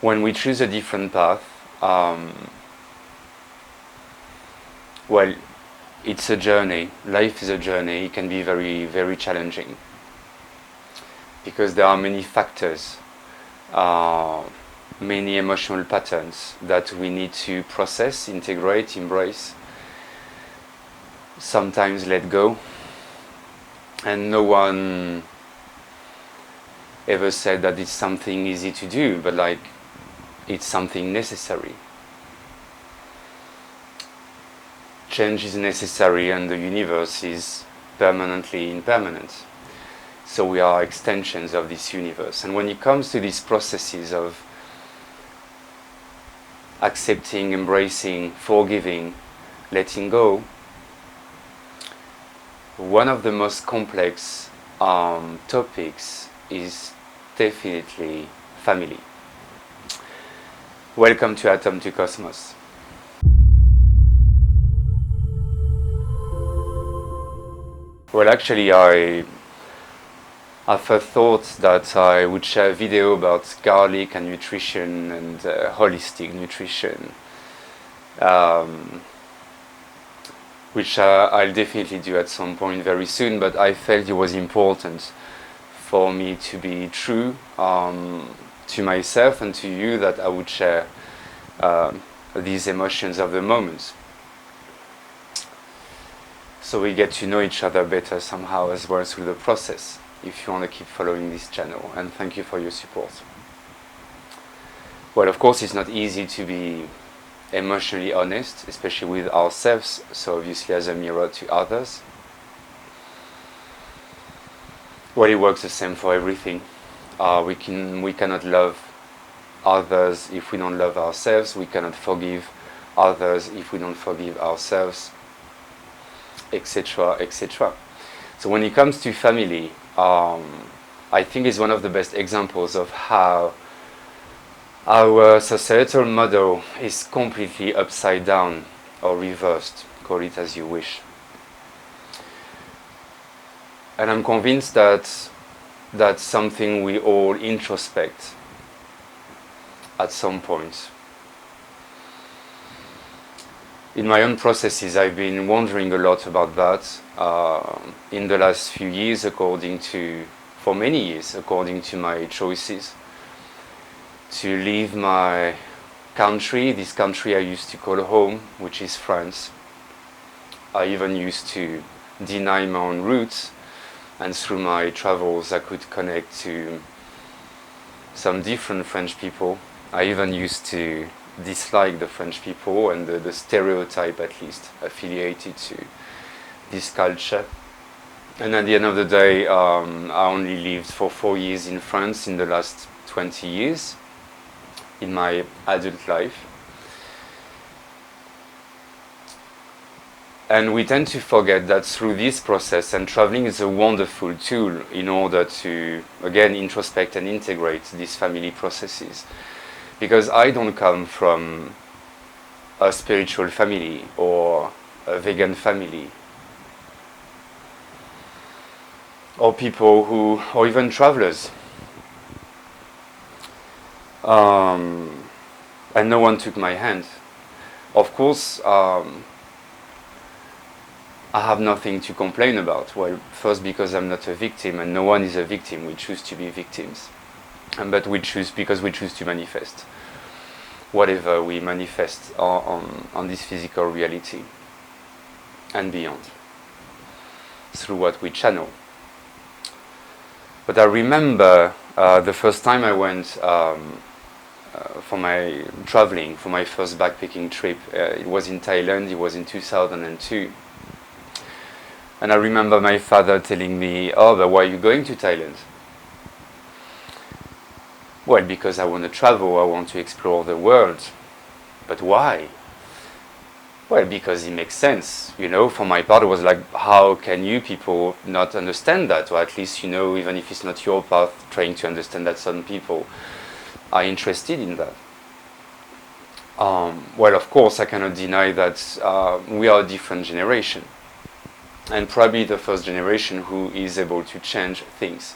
when we choose a different path, well, it's a journey. Life is a journey. It can be very, very challenging because there are many factors, many emotional patterns that we need to process, integrate, embrace, sometimes let go. And no one ever said that it's something easy to do, but like it's something necessary. Change is necessary and the universe is permanently impermanent. So we are extensions of this universe. And when it comes to these processes of accepting, embracing, forgiving, letting go, one of the most complex topics is definitely family. Welcome to Atom to Cosmos. Well, actually, I first thought that I would share a video about garlic and nutrition and holistic nutrition, which I'll definitely do at some point very soon, but I felt it was important for me to be true to myself and to you, that I would share these emotions of the moment. So we get to know each other better somehow as well through the process, if you want to keep following this channel. And thank you for your support. Well, of course, it's not easy to be emotionally honest, especially with ourselves, so obviously as a mirror to others. Well, it works the same for everything. We cannot love others if we don't love ourselves. We cannot forgive others if we don't forgive ourselves, etc., etc. So when it comes to family, I think it's one of the best examples of how our societal model is completely upside down or reversed, call it as you wish. And I'm convinced that that's something we all introspect at some point. In my own processes, I've been wondering a lot about that in the last few years, for many years, according to my choices to leave my country, this country I used to call home, which is France. I even used to deny my own roots, and through my travels I could connect to some different French people. I even used to dislike the French people and the stereotype, at least, affiliated to this culture. And at the end of the day, I only lived for 4 years in France in the last 20 years in my adult life. And we tend to forget that through this process, and traveling is a wonderful tool in order to, again, introspect and integrate these family processes. Because I don't come from a spiritual family or a vegan family, or people who, or even travelers. And no one took my hand. Of course, I have nothing to complain about. Well, first because I'm not a victim, and no one is a victim. We choose to be victims. But we choose because we choose to manifest whatever we manifest on this physical reality and beyond through what we channel. But I remember the first time I went for my traveling, for my first backpacking trip. It was in Thailand. It was in 2002. And I remember my father telling me, "Oh, but why are you going to Thailand?" Well, because I want to travel, I want to explore the world. But why? Well, because it makes sense. You know, for my part, it was like, how can you people not understand that? Or at least, you know, even if it's not your path, trying to understand that some people are interested in that. Well, of course, I cannot deny that we are a different generation. And probably the first generation who is able to change things.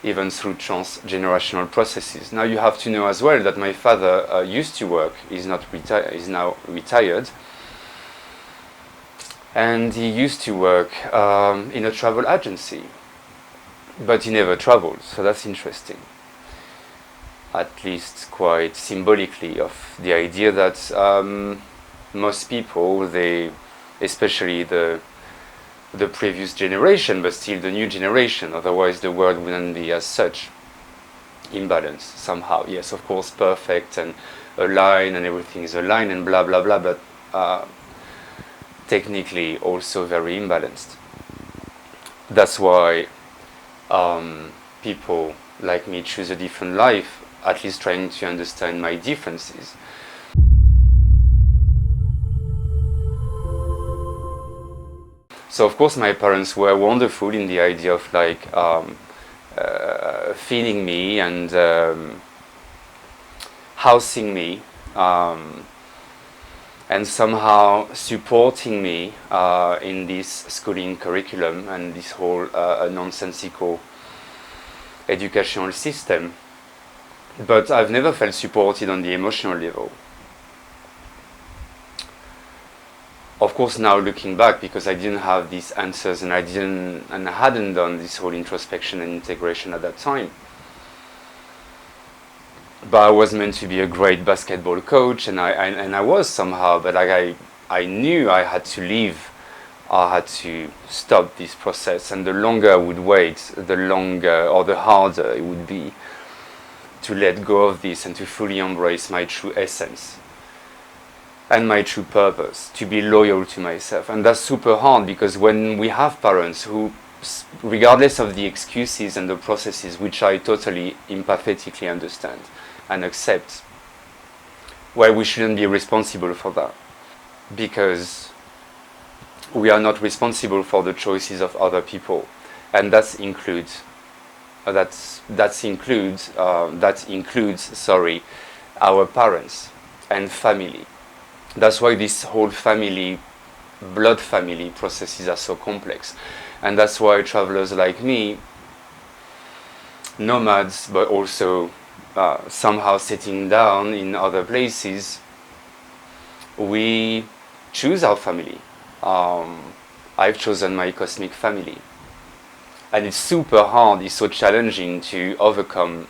even through transgenerational processes. Now you have to know as well that my father used to work, is now retired, and he used to work in a travel agency, but he never traveled, so that's interesting. At least quite symbolically of the idea that most people, especially the previous generation, but still the new generation, otherwise the world wouldn't be as such imbalanced somehow. Yes, of course, perfect and aligned and everything is aligned and blah blah blah, but technically also very imbalanced. That's why people like me choose a different life, at least trying to understand my differences. So of course my parents were wonderful in the idea of like feeding me and housing me and somehow supporting me in this schooling curriculum and this whole nonsensical educational system. But I've never felt supported on the emotional level. Of course, now looking back, because I didn't have these answers and I hadn't done this whole introspection and integration at that time. But I was meant to be a great basketball coach, and I was somehow, but like I knew I had to leave. I had to stop this process, and the longer I would wait, the longer or the harder it would be to let go of this and to fully embrace my true essence and my true purpose, to be loyal to myself. And that's super hard, because when we have parents who, regardless of the excuses and the processes, which I totally empathetically understand and accept, well, we shouldn't be responsible for that, because we are not responsible for the choices of other people, and that includes our parents and family. That's why this whole blood family processes are so complex, and that's why travelers like me, nomads, but also somehow sitting down in other places, we choose our family. I've chosen my cosmic family, and it's super hard, it's so challenging to overcome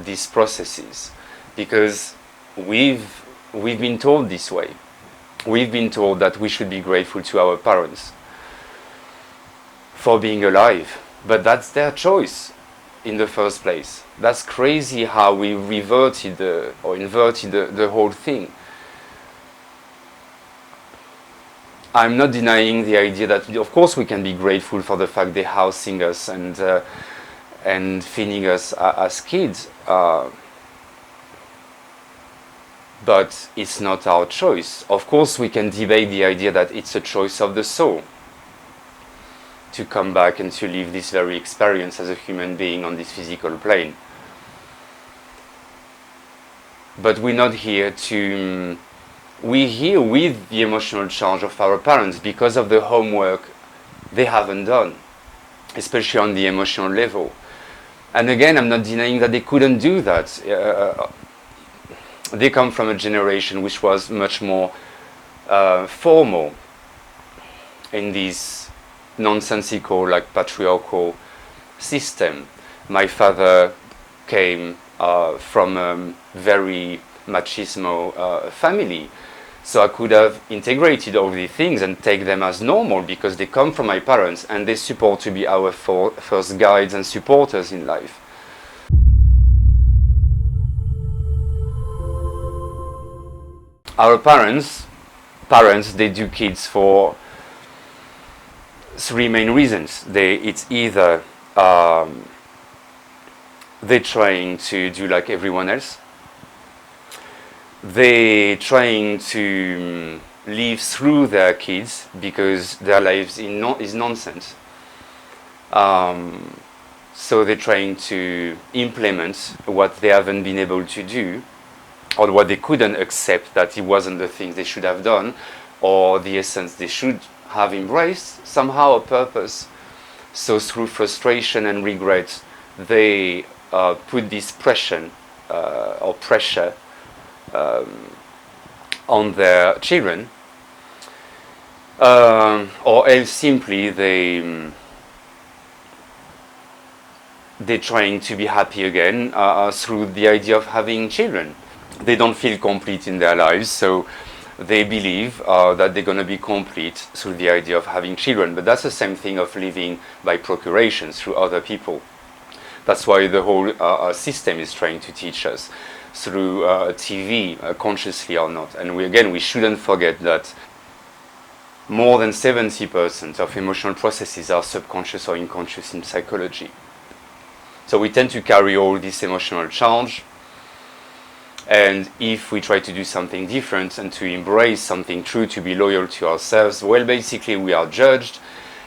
these processes, because we've been told this way. We've been told that we should be grateful to our parents for being alive, but that's their choice in the first place. That's crazy how we inverted the whole thing. I'm not denying the idea that, of course, we can be grateful for the fact they're housing us and feeding us as kids, but it's not our choice. Of course, we can debate the idea that it's a choice of the soul to come back and to live this very experience as a human being on this physical plane. But we're not here to... We're here with the emotional charge of our parents because of the homework they haven't done, especially on the emotional level. And again, I'm not denying that they couldn't do that. They come from a generation which was much more formal in this nonsensical, like patriarchal system. My father came from a very machismo family, so I could have integrated all these things and take them as normal because they come from my parents and they support to be our first guides and supporters in life. Our parents, they do kids for three main reasons. It's either they're trying to do like everyone else, they're trying to live through their kids because their lives is nonsense. So they're trying to implement what they haven't been able to do, or what they couldn't accept that it wasn't the thing they should have done, or the essence they should have embraced, somehow a purpose So through frustration and regret, they put this pressure on their children, or else simply they're trying to be happy again through the idea of having children. They don't feel complete in their lives, so they believe that they're going to be complete through the idea of having children. But that's the same thing of living by procuration through other people. That's why the whole system is trying to teach us through TV, consciously or not. And we shouldn't forget that more than 70% of emotional processes are subconscious or unconscious in psychology. So we tend to carry all this emotional charge, and if we try to do something different and to embrace something true, to be loyal to ourselves, well, basically we are judged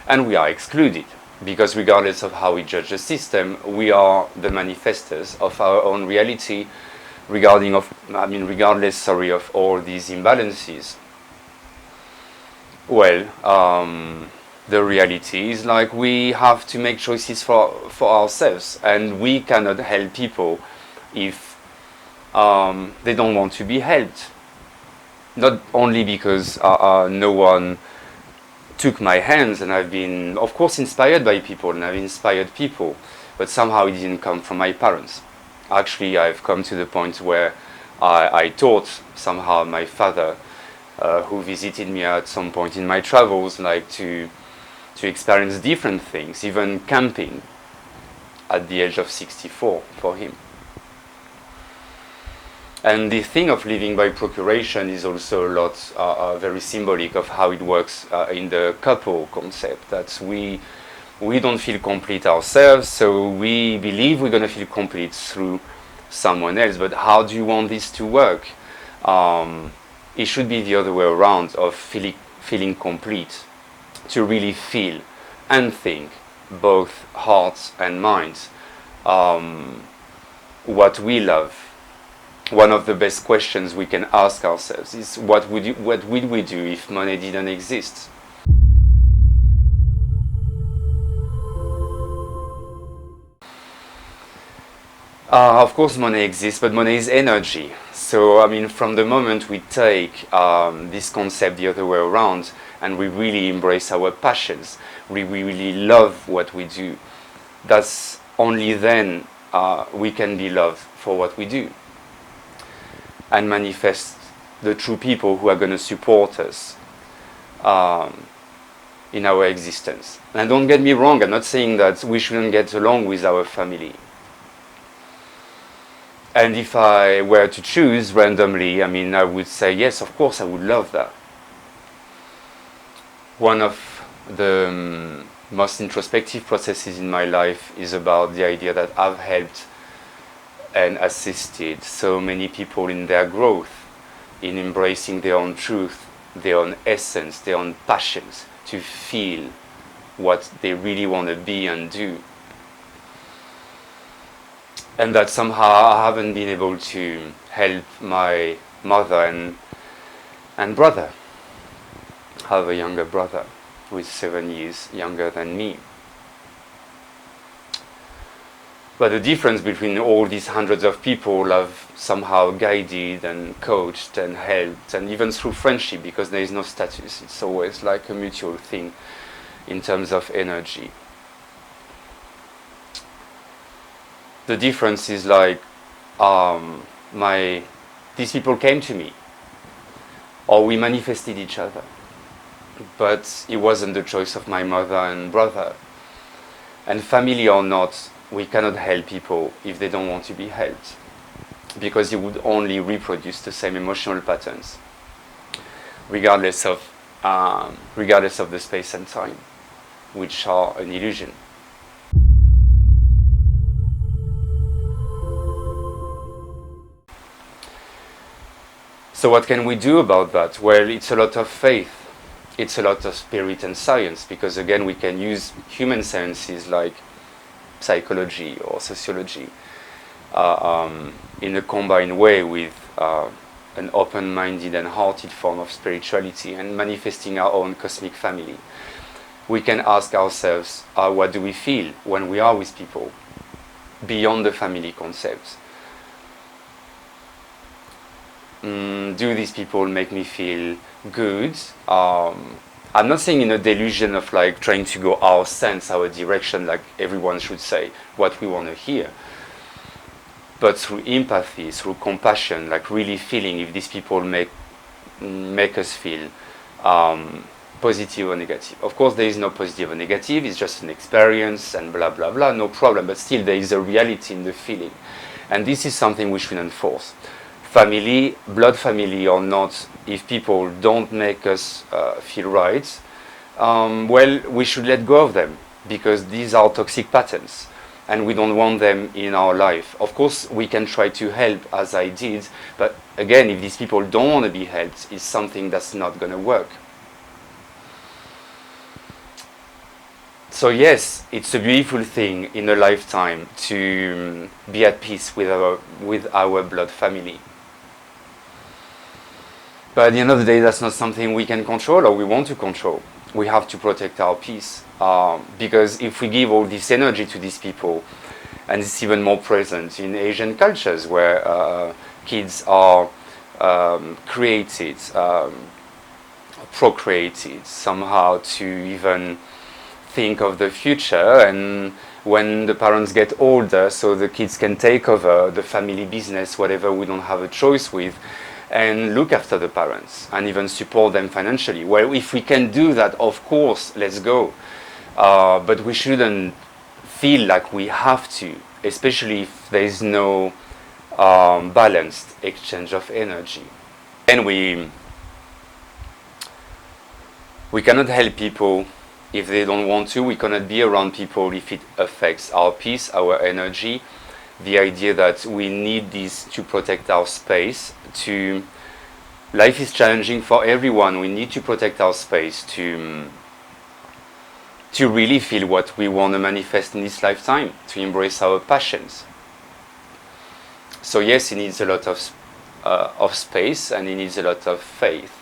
and we are excluded, because regardless of how we judge the system, we are the manifestors of our own reality, regardless of all these imbalances. Well, the reality is like we have to make choices for ourselves, and we cannot help people if they don't want to be helped. Not only because no one took my hands, and I've been, of course, inspired by people, and I've inspired people, but somehow it didn't come from my parents. Actually, I've come to the point where I taught somehow my father, who visited me at some point in my travels, like to experience different things, even camping at the age of 64 for him. And the thing of living by procuration is also a lot very symbolic of how it works in the couple concept, that we don't feel complete ourselves, so we believe we're going to feel complete through someone else. But how do you want this to work? It should be the other way around, of feeling complete, to really feel and think, both heart and mind, what we love. One of the best questions we can ask ourselves is, what would we do if money didn't exist? Of course money exists, but money is energy. So from the moment we take this concept the other way around, and we really embrace our passions, we really love what we do, that's only then we can be loved for what we do, and manifest the true people who are going to support us in our existence. And don't get me wrong, I'm not saying that we shouldn't get along with our family. And if I were to choose randomly, I would say yes, of course I would love that. One of the most introspective processes in my life is about the idea that I've helped and assisted so many people in their growth, in embracing their own truth, their own essence, their own passions, to feel what they really want to be and do. And that somehow I haven't been able to help my mother and brother. I have a younger brother who is 7 years younger than me. But the difference between all these hundreds of people I've somehow guided and coached and helped, and even through friendship, because there is no status, it's always like a mutual thing in terms of energy. The difference is like these people came to me, or we manifested each other, but it wasn't the choice of my mother and brother. And family or not, we cannot help people if they don't want to be helped, because you would only reproduce the same emotional patterns, regardless of the space and time, which are an illusion. So what can we do about that? Well, it's a lot of faith. It's a lot of spirit and science, because again, we can use human sciences like psychology or sociology in a combined way with an open-minded and hearted form of spirituality, and manifesting our own cosmic family. we can ask ourselves, what do we feel when we are with people, beyond the family concepts? Do these people make me feel good? I'm not saying in a delusion of like trying to go our sense, our direction, like everyone should say what we want to hear. But through empathy, through compassion, like really feeling if these people make us feel positive or negative. Of course, there is no positive or negative, it's just an experience and blah, blah, blah, no problem. But still, there is a reality in the feeling. And this is something we should enforce. Family, blood family or not, if people don't make us feel right, well, we should let go of them, because these are toxic patterns and we don't want them in our life. Of course, we can try to help, as I did, but again, if these people don't want to be helped, it's something that's not going to work. So yes, it's a beautiful thing in a lifetime to be at peace with our blood family. But at the end of the day, that's not something we can control or we want to control. We have to protect our peace. Because if we give all this energy to these people, and it's even more present in Asian cultures where kids are created, procreated somehow to even think of the future, and when the parents get older, so the kids can take over the family business, whatever we don't have a choice with, and look after the parents and even support them financially. Well, if we can do that, of course, let's go. But we shouldn't feel like we have to, especially if there is no balanced exchange of energy. And we cannot help people if they don't want to. We cannot be around people if it affects our peace, our energy. The idea that we need this to protect our space. Life is challenging for everyone. We need to protect our space to really feel what we want to manifest in this lifetime, to embrace our passions. So yes, it needs a lot of space, and it needs a lot of faith,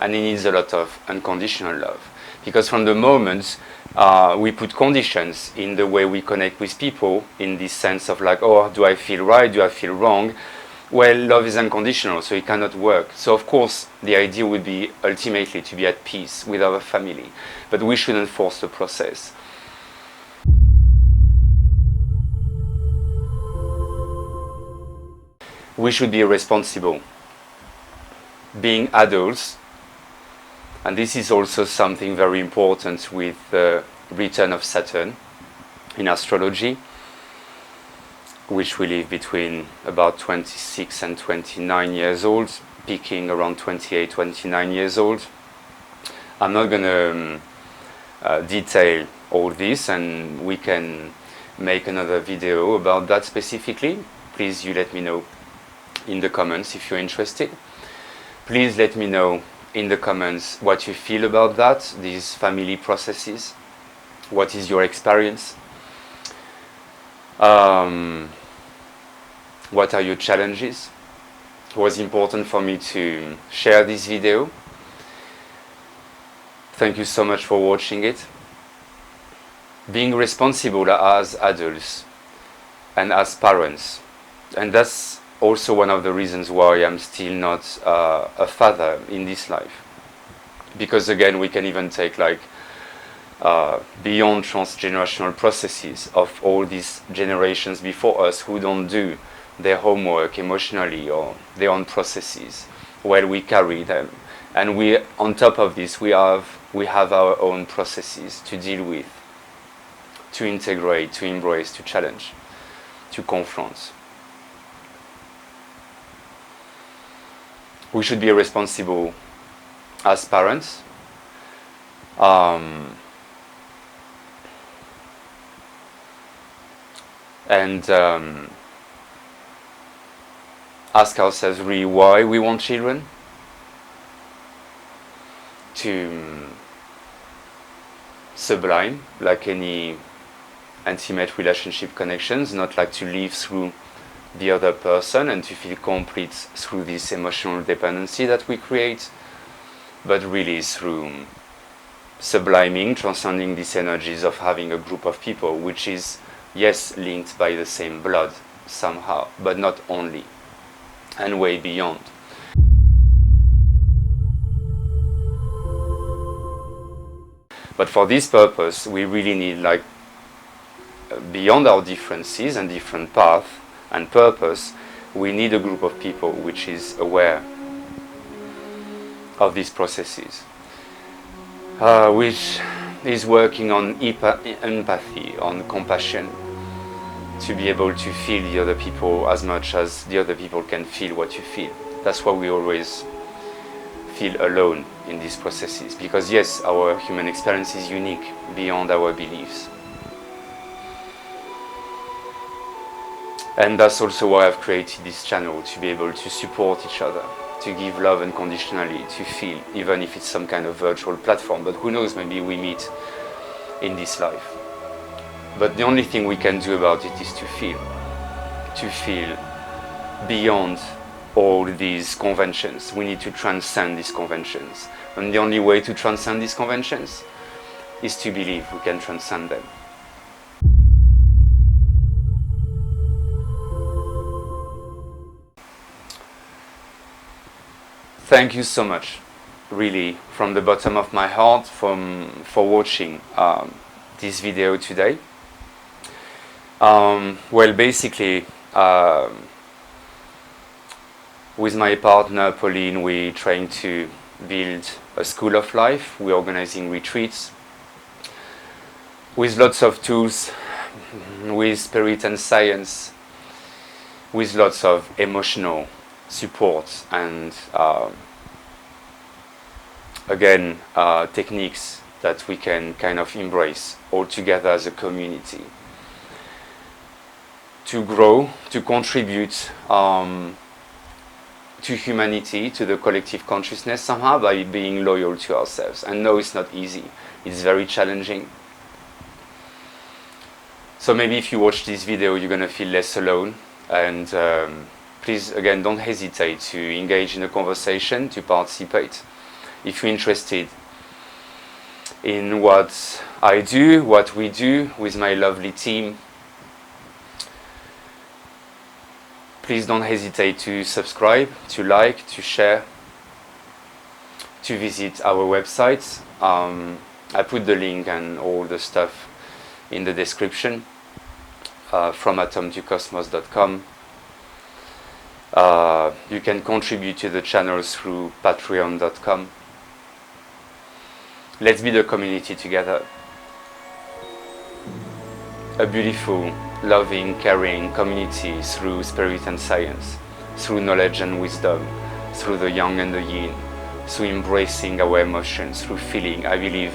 and it needs a lot of unconditional love. Because from the moment we put conditions in the way we connect with people, in this sense of like, oh, do I feel right, do I feel wrong? Well, love is unconditional, so it cannot work. So of course, the idea would be ultimately to be at peace with our family. But we shouldn't force the process. We should be responsible. Being adults, and this is also something very important with the return of Saturn in astrology, which we live between about 26 and 29 years old, peaking around 28, 29 years old. I'm not going to detail all this, and we can make another video about that specifically. Please, you let me know in the comments if you're interested. Please let me know in the comments what you feel about that, these family processes. What is your experience? What are your challenges? It was important for me to share this video. Thank you so much for watching it. Being responsible as adults and as parents, and that's also one of the reasons why I'm still not a father in this life. Because again, we can even take like beyond transgenerational processes of all these generations before us who don't do their homework emotionally or their own processes. Well, we carry them, and we, on top of this, we have our own processes to deal with, to integrate, to embrace, to challenge, to confront. We should be responsible as parents. And ask ourselves really why we want children. To sublime, like any intimate relationship connections, not like to live through the other person and to feel complete through this emotional dependency that we create, but really through subliming, transcending these energies of having a group of people, which is, yes, linked by the same blood somehow, but not only, and way beyond. But for this purpose, we really need, like, beyond our differences and different paths and purpose, we need a group of people which is aware of these processes, which is working on empathy, on compassion, to be able to feel the other people as much as the other people can feel what you feel. That's why we always feel alone in these processes, because yes, our human experience is unique beyond our beliefs. And that's also why I've created this channel, to be able to support each other, to give love unconditionally, to feel, even if it's some kind of virtual platform. But who knows, maybe we meet in this life. But the only thing we can do about it is to feel beyond all these conventions. We need to transcend these conventions. And the only way to transcend these conventions is to believe we can transcend them. Thank you so much, really, from the bottom of my heart, for watching this video today. Well, basically, with my partner Pauline, we're trying to build a school of life. We're organizing retreats with lots of tools, with spirit and science, with lots of emotional support and again techniques that we can kind of embrace all together as a community to grow, to contribute to humanity, to the collective consciousness somehow, by being loyal to ourselves. And no, it's not easy, it's very challenging. So maybe if you watch this video, you're gonna feel less alone. And please, again, don't hesitate to engage in a conversation, to participate. If you're interested in what I do, what we do with my lovely team, please don't hesitate to subscribe, to like, to share, to visit our website. I put the link and all the stuff in the description, from atom2cosmos.com. You can contribute to the channel through patreon.com. Let's build a community together. A beautiful, loving, caring community through spirit and science, through knowledge and wisdom, through the yang and the yin, through embracing our emotions, through feeling. I believe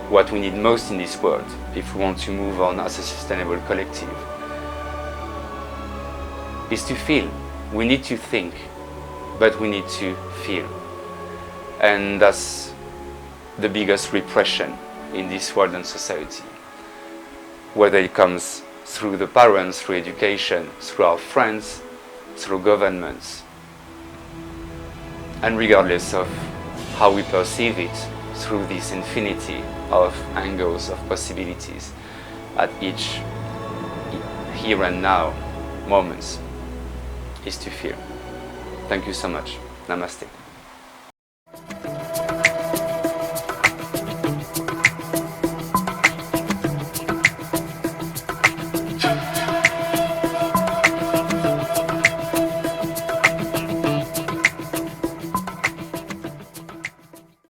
what we need most in this world, if we want to move on as a sustainable collective, is to feel. We need to think, but we need to feel. And that's the biggest repression in this world and society. Whether it comes through the parents, through education, through our friends, through governments, and regardless of how we perceive it, through this infinity of angles, of possibilities at each here and now moments, is to feel. Thank you so much. Namaste.